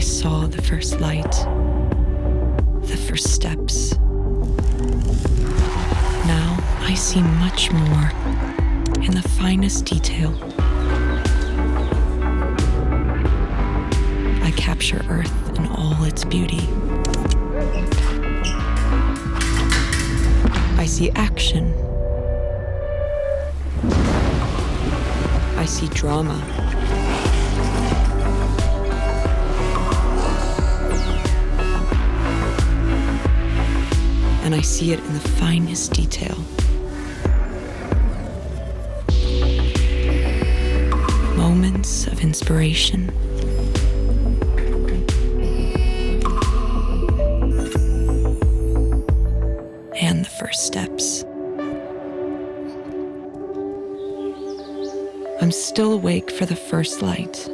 saw the first light, the first steps. Now I see much more in the finest detail. I capture Earth in all its beauty. I see action. I see drama. And I see it in the finest detail. Moments of inspiration. And the first steps. I'm still awake for the first light.